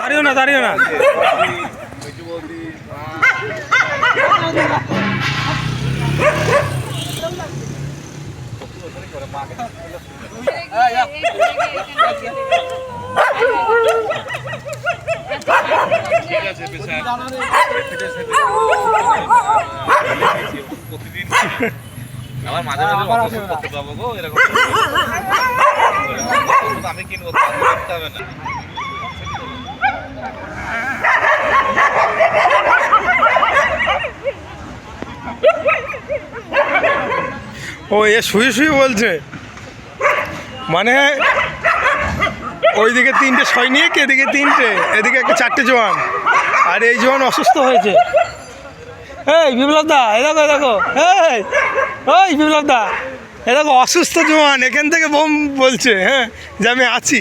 দাঁড়িও না ঠিক আছে প্রতিদিন আমার মাঝে মাঝে করতে পাবো গো এরকম আমি কিনবো করতে হবে না। ও এ শুয়ে বলছে, মানে ওইদিকে 3টে সৈনিক, এদিকে 3টে, এদিকে একটা 4টে জওয়ান, আর এই জওয়ান অসুস্থ হয়েছে। এই বিপ্লব দা, এ দেখো ওই বিপ্লব দা, এ দেখো অসুস্থ জওয়ান, এখান থেকে বোম বলছে, হ্যাঁ যে আমি আছি।